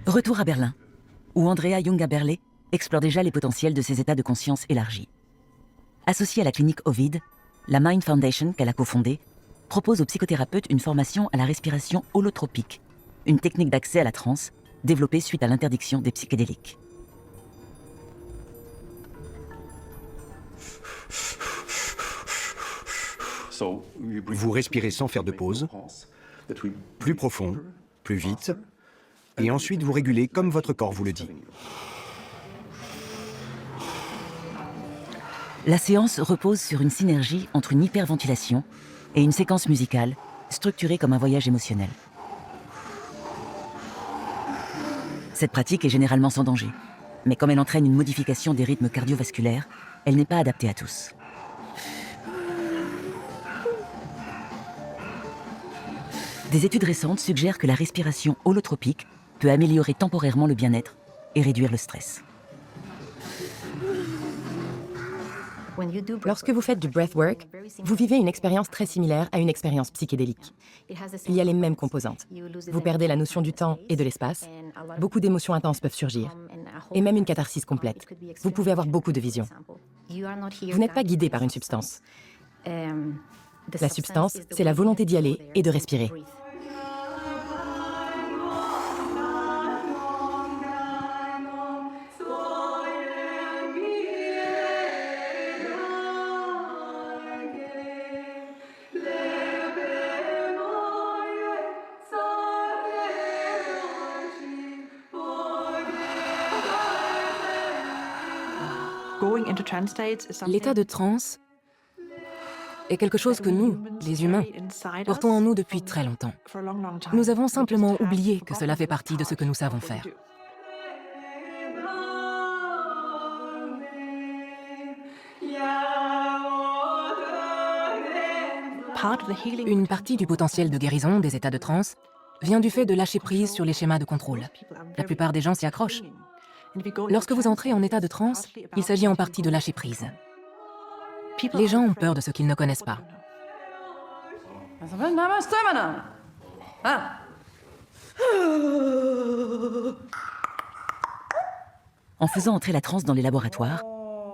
Retour à Berlin, où Andrea Junga-Berle explore déjà les potentiels de ces états de conscience élargis. Associée à la clinique Ovid, la Mind Foundation qu'elle a cofondée propose aux psychothérapeutes une formation à la respiration holotropique, une technique d'accès à la transe développée suite à l'interdiction des psychédéliques. Vous respirez sans faire de pause, plus profond, plus vite, et ensuite vous régulez comme votre corps vous le dit. La séance repose sur une synergie entre une hyperventilation et une séquence musicale structurée comme un voyage émotionnel. Cette pratique est généralement sans danger, mais comme elle entraîne une modification des rythmes cardiovasculaires, elle n'est pas adaptée à tous. Des études récentes suggèrent que la respiration holotropique peut améliorer temporairement le bien-être et réduire le stress. Lorsque vous faites du breathwork, vous vivez une expérience très similaire à une expérience psychédélique. Il y a les mêmes composantes. Vous perdez la notion du temps et de l'espace. Beaucoup d'émotions intenses peuvent surgir. Et même une catharsis complète. Vous pouvez avoir beaucoup de visions. Vous n'êtes pas guidé par une substance. La substance, c'est la volonté d'y aller et de respirer. L'état de transe est quelque chose que nous, les humains, portons en nous depuis très longtemps. Nous avons simplement oublié que cela fait partie de ce que nous savons faire. Une partie du potentiel de guérison des états de transe vient du fait de lâcher prise sur les schémas de contrôle. La plupart des gens s'y accrochent. Lorsque vous entrez en état de transe, il s'agit en partie de lâcher prise. Les gens ont peur de ce qu'ils ne connaissent pas. En faisant entrer la transe dans les laboratoires,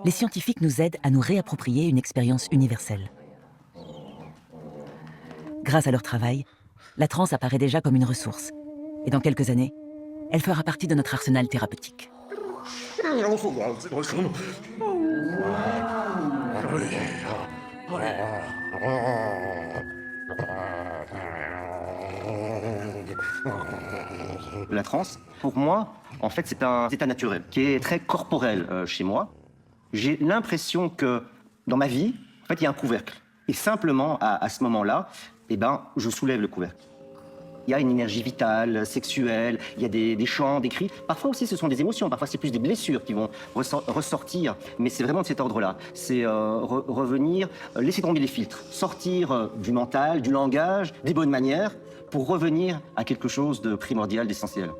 les scientifiques nous aident à nous réapproprier une expérience universelle. Grâce à leur travail, la transe apparaît déjà comme une ressource. Et dans quelques années, elle fera partie de notre arsenal thérapeutique. La transe, pour moi, en fait, c'est un état naturel qui est très corporel chez moi. J'ai l'impression que dans ma vie, en fait, il y a un couvercle. Et simplement, à ce moment-là, eh ben, je soulève le couvercle. Il y a une énergie vitale, sexuelle, il y a des chants, des cris. Parfois aussi, ce sont des émotions, parfois c'est plus des blessures qui vont ressortir. Mais c'est vraiment de cet ordre-là. C'est revenir, laisser tomber les filtres, sortir du mental, du langage, des bonnes manières, pour revenir à quelque chose de primordial, d'essentiel.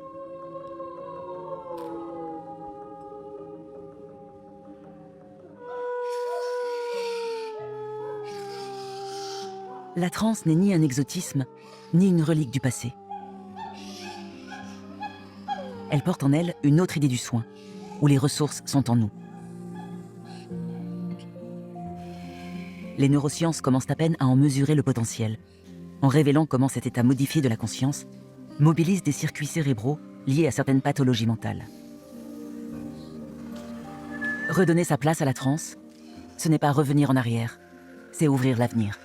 La transe n'est ni un exotisme, ni une relique du passé. Elle porte en elle une autre idée du soin, où les ressources sont en nous. Les neurosciences commencent à peine à en mesurer le potentiel, en révélant comment cet état modifié de la conscience mobilise des circuits cérébraux liés à certaines pathologies mentales. Redonner sa place à la transe, ce n'est pas revenir en arrière, c'est ouvrir l'avenir.